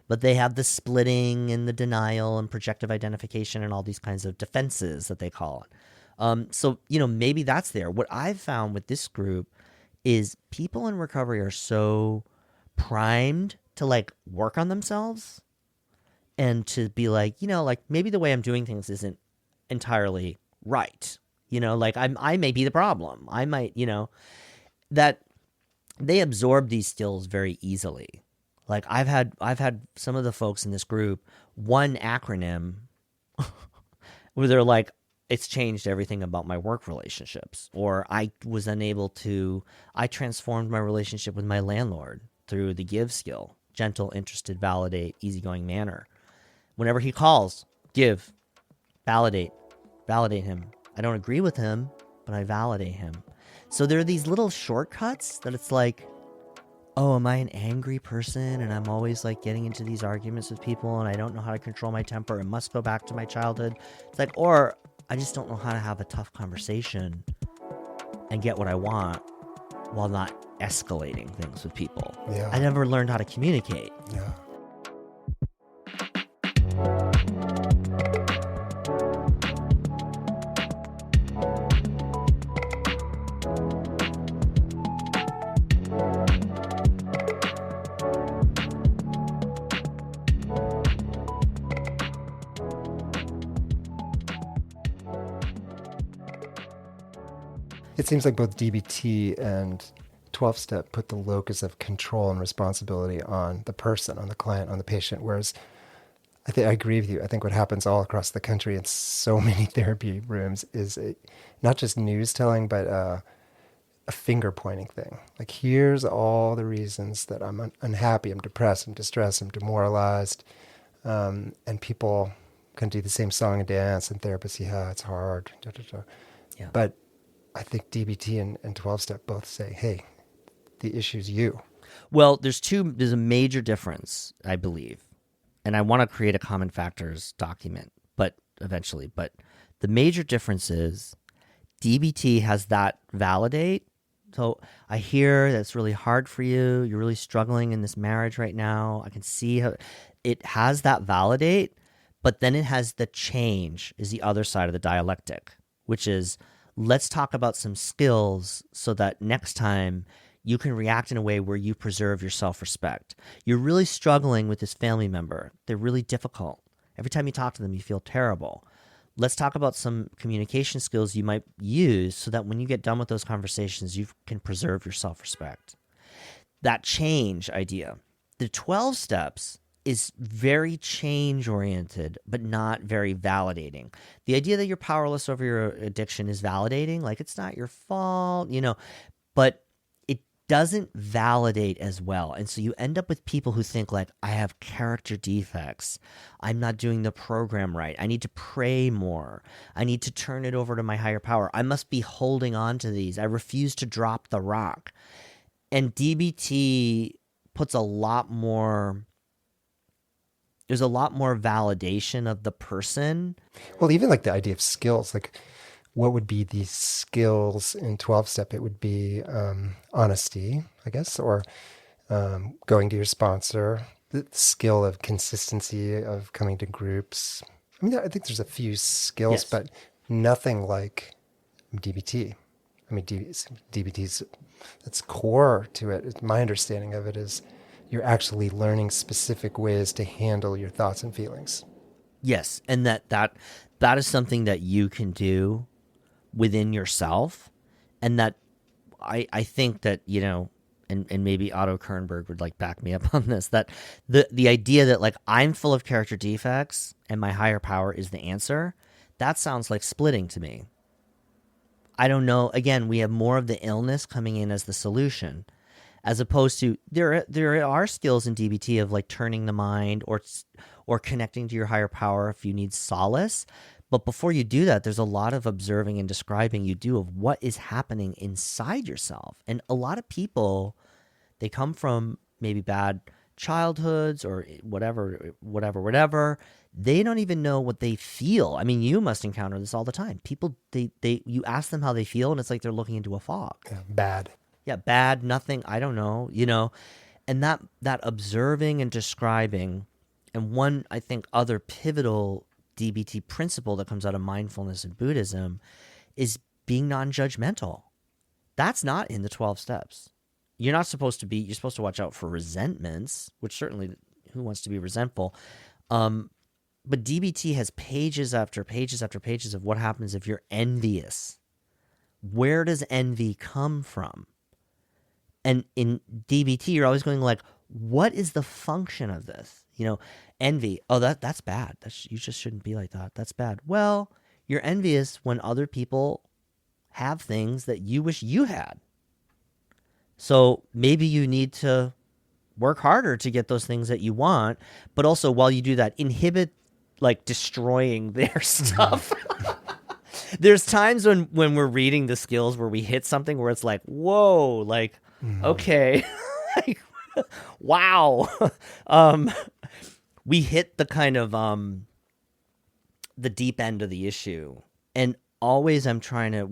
but they have the splitting and the denial and projective identification and all these kinds of defenses that they call it. So, maybe that's there. What I've found with this group is people in recovery are so primed to work on themselves and to be maybe the way I'm doing things isn't entirely right. I may be the problem. I might, that they absorb these skills very easily. I've had some of the folks in this group, one acronym where they're like, it's changed everything about my work relationships. Or I transformed my relationship with my landlord through the give skill: gentle, interested, validate, easygoing manner. Whenever he calls, give, validate him. I don't agree with him, but I validate him. So there are these little shortcuts that it's like, oh, am I an angry person and I'm always getting into these arguments with people and I don't know how to control my temper and must go back to my childhood. It's or I just don't know how to have a tough conversation and get what I want while not escalating things with people. Yeah. I never learned how to communicate. Yeah. It seems like both DBT and 12-step put the locus of control and responsibility on the person, on the client, on the patient, whereas I agree with you. I think what happens all across the country in so many therapy rooms is not just news telling, but a finger pointing thing. Here's all the reasons that I'm unhappy, I'm depressed, I'm distressed, I'm demoralized, and people can do the same song and dance, and therapists, yeah, it's hard, da, da, da. Yeah. But I think DBT and 12-step both say, hey, the issue's you. Well, there's a major difference, I believe. And I want to create a common factors document, but eventually. But the major difference is DBT has that validate. So I hear that's really hard for you. You're really struggling in this marriage right now. I can see how it has that validate, but then it has the change is the other side of the dialectic, which is, let's talk about some skills so that next time you can react in a way where you preserve your self-respect. You're really struggling with this family member. They're really difficult. Every time you talk to them, you feel terrible. Let's talk about some communication skills you might use so that when you get done with those conversations, you can preserve your self-respect. That change idea. The 12 steps is very change oriented, but not very validating. The idea that you're powerless over your addiction is validating, like it's not your fault, but it doesn't validate as well. And so you end up with people who think like, I have character defects. I'm not doing the program right. I need to pray more. I need to turn it over to my higher power. I must be holding on to these. I refuse to drop the rock. And DBT puts a lot more, there's a lot more validation of the person. Well, even like the idea of skills, like what would be the skills in 12-step? It would be honesty, I guess, or going to your sponsor, the skill of consistency of coming to groups. I mean, I think there's a few skills, Yes. but nothing like DBT. I mean, DBT's, that's core to it. My understanding of it is you're actually learning specific ways to handle your thoughts and feelings. Yes, and that is something that you can do within yourself, and that I think that and maybe Otto Kernberg would like back me up on this, that the idea that like I'm full of character defects and my higher power is the answer, that sounds like splitting to me. I don't know. Again, we have more of the illness coming in as the solution, as opposed to there are skills in DBT of like turning the mind or connecting to your higher power if you need solace. But before you do that, there's a lot of observing and describing you do of what is happening inside yourself. And a lot of people, they come from maybe bad childhoods or whatever. They don't even know what they feel. I mean, you must encounter this all the time. People, you ask them how they feel, and it's like they're looking into a fog. Yeah, bad. Yeah, bad, nothing, I don't know, And that observing and describing, and one, I think, other pivotal DBT principle that comes out of mindfulness and Buddhism is being non-judgmental. That's not in the 12 steps. You're supposed to watch out for resentments, which certainly, who wants to be resentful? But DBT has pages after pages after pages of what happens if you're envious. Where does envy come from? And in DBT, you're always going like, what is the function of this? Envy. Oh, that's bad. You just shouldn't be like that. That's bad. Well, you're envious when other people have things that you wish you had. So maybe you need to work harder to get those things that you want, but also while you do that, inhibit like destroying their stuff. There's times when we're reading the skills where we hit something where it's like, whoa, like, okay, like, wow. We hit the kind of the deep end of the issue. And always I'm trying to,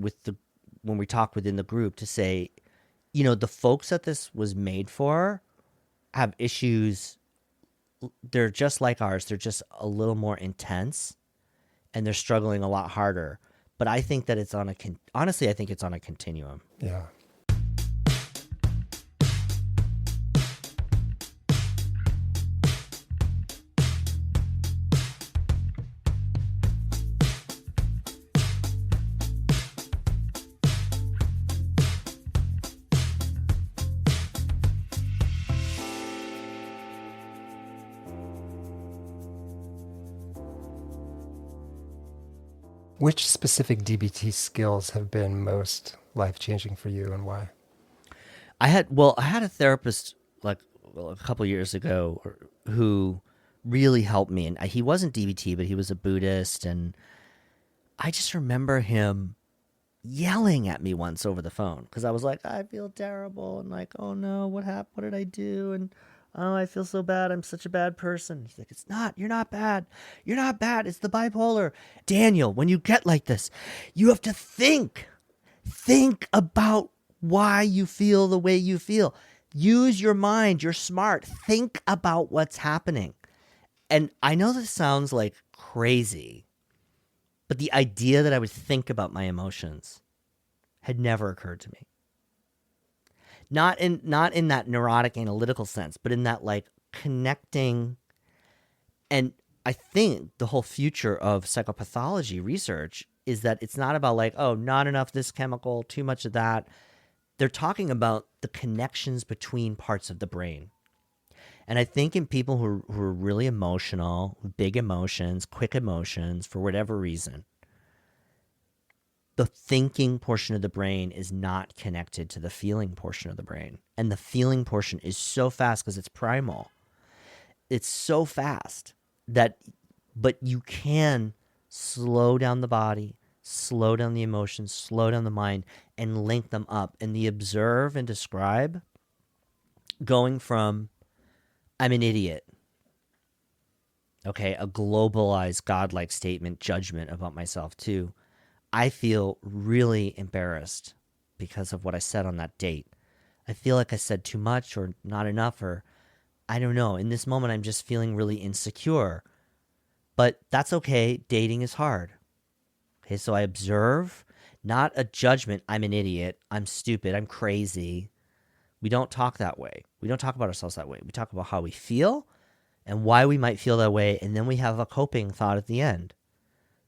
when we talk within the group, to say, the folks that this was made for have issues. They're just like ours. They're just a little more intense, and they're struggling a lot harder. But I think that it's honestly, I think it's on a continuum. Yeah. Which specific DBT skills have been most life-changing for you, and why? I had a therapist like a couple years ago who really helped me, and he wasn't DBT, but he was a Buddhist, and I just remember him yelling at me once over the phone because I was like, I feel terrible, and like, oh no, what happened? What did I do? And oh, I feel so bad. I'm such a bad person. He's like, you're not bad. You're not bad. It's the bipolar. Daniel, when you get like this, you have to think about why you feel the way you feel. Use your mind. You're smart. Think about what's happening. And I know this sounds like crazy, but the idea that I would think about my emotions had never occurred to me. Not in that neurotic analytical sense, but in that like connecting. And I think the whole future of psychopathology research is that it's not about like, oh, not enough this chemical, too much of that. They're talking about the connections between parts of the brain. And I think in people who are really emotional, big emotions, quick emotions, for whatever reason, the thinking portion of the brain is not connected to the feeling portion of the brain. And the feeling portion is so fast because it's primal. It's so fast but you can slow down the body, slow down the emotions, slow down the mind, and link them up. And the observe and describe, going from I'm an idiot, okay, a globalized godlike statement, judgment about myself, to I feel really embarrassed because of what I said on that date. I feel like I said too much or not enough, or I don't know. In this moment, I'm just feeling really insecure. But that's okay. Dating is hard. Okay, so I observe, not a judgment. I'm an idiot. I'm stupid. I'm crazy. We don't talk that way. We don't talk about ourselves that way. We talk about how we feel and why we might feel that way. And then we have a coping thought at the end,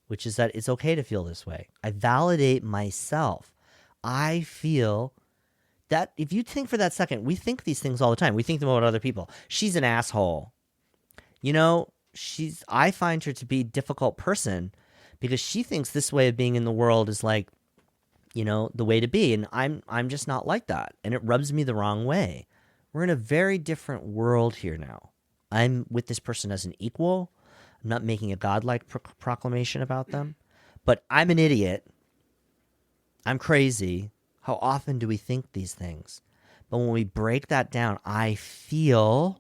which is that it's okay to feel this way. I validate myself. I feel that, if you think for that second, we think these things all the time. We think them about other people. She's an asshole. You know, I find her to be a difficult person because she thinks this way of being in the world is like, you know, the way to be. And I'm just not like that. And it rubs me the wrong way. We're in a very different world here now. I'm with this person as an equal. I'm not making a godlike proclamation about them. But I'm an idiot. I'm crazy. How often do we think these things? But when we break that down, I feel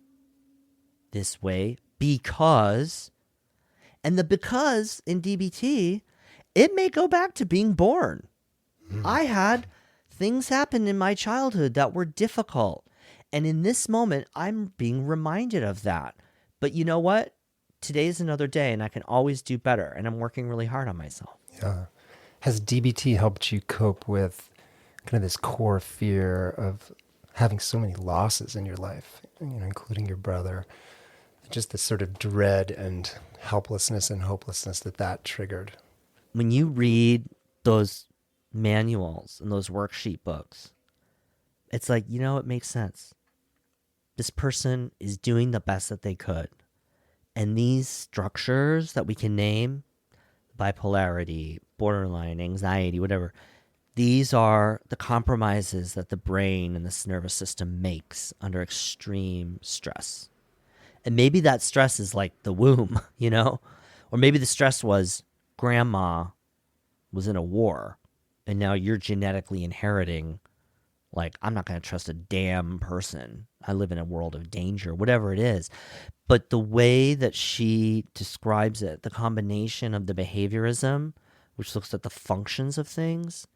this way because, and the because in DBT, it may go back to being born. I had things happen in my childhood that were difficult. And in this moment, I'm being reminded of that. But you know what? Today's another day and I can always do better. And I'm working really hard on myself. Yeah. Has DBT helped you cope with kind of this core fear of having so many losses in your life, you know, including your brother? Just this sort of dread and helplessness and hopelessness that triggered. When you read those manuals and those worksheet books, it's like, you know, it makes sense. This person is doing the best that they could. And these structures that we can name, bipolarity, borderline, anxiety, whatever, these are the compromises that the brain and this nervous system makes under extreme stress. And maybe that stress is like the womb, you know? Or maybe the stress was grandma was in a war and now you're genetically inheriting, like, I'm not going to trust a damn person. I live in a world of danger, whatever it is. But the way that she describes it, the combination of the behaviorism, which looks at the functions of things,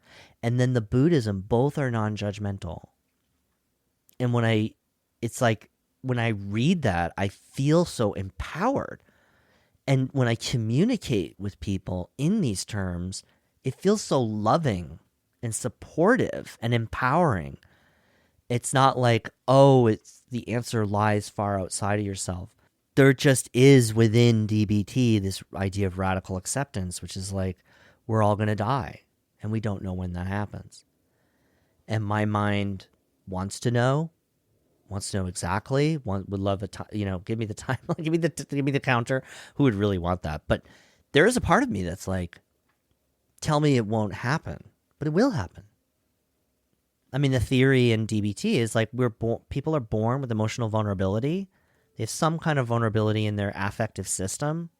and then the Buddhism, both are non-judgmental. And when I read that, I feel so empowered. And when I communicate with people in these terms, it feels so loving and supportive and empowering. It's not like, oh, it's the answer lies far outside of yourself. There just is within DBT this idea of radical acceptance, which is like, we're all going to die and we don't know when that happens. And my mind wants to know exactly, would love give me the time, give me the counter. Who would really want that? But there is a part of me that's like, tell me it won't happen, but it will happen. I mean, the theory in DBT is like people are born with emotional vulnerability. They have some kind of vulnerability in their affective system.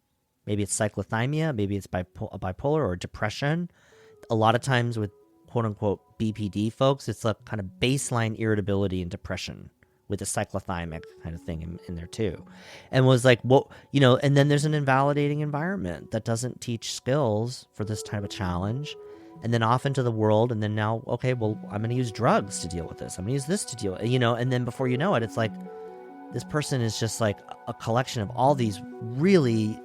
Maybe it's cyclothymia, maybe it's bipolar or depression. A lot of times with quote unquote BPD folks, it's a kind of baseline irritability and depression with a cyclothymic kind of thing in there too. And was like, well, you know, and then there's an invalidating environment that doesn't teach skills for this type of challenge. And then off into the world, and then now, okay, well, I'm going to use drugs to deal with this. I'm going to use this to deal with, you know, and then before you know it, it's like this person is just like a collection of all these really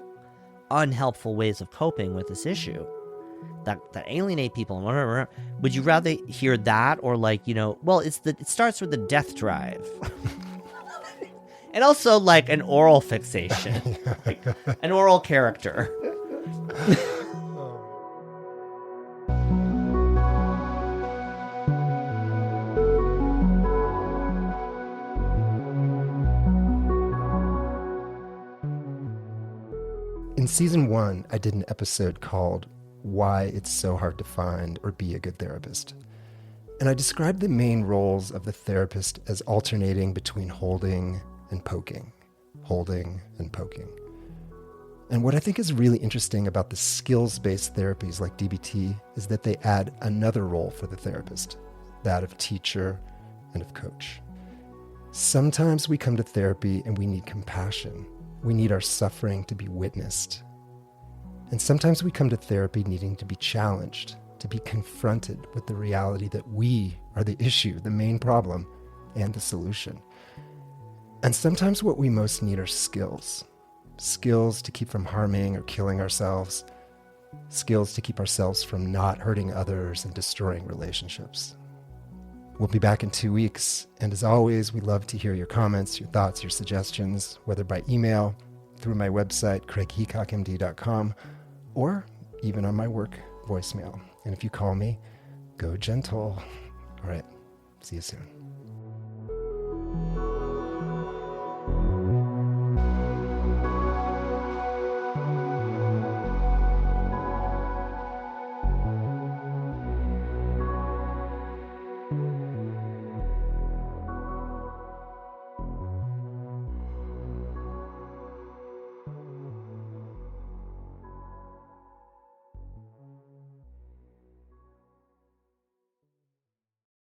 unhelpful ways of coping with this issue that alienate people and whatever. Would you rather hear that or like, you know, well, it starts with the death drive. And also like an oral fixation, like an oral character. In season 1, I did an episode called Why It's So Hard to Find or Be a Good Therapist. And I described the main roles of the therapist as alternating between holding and poking, holding and poking. And what I think is really interesting about the skills-based therapies like DBT is that they add another role for the therapist, that of teacher and of coach. Sometimes we come to therapy and we need compassion. We need our suffering to be witnessed. And sometimes we come to therapy needing to be challenged, to be confronted with the reality that we are the issue, the main problem, and the solution. And sometimes what we most need are skills. Skills to keep from harming or killing ourselves. Skills to keep ourselves from not hurting others and destroying relationships. We'll be back in 2 weeks. And as always, we love to hear your comments, your thoughts, your suggestions, whether by email, through my website, craigheacockmd.com, or even on my work voicemail. And if you call me, go gentle. All right. See you soon.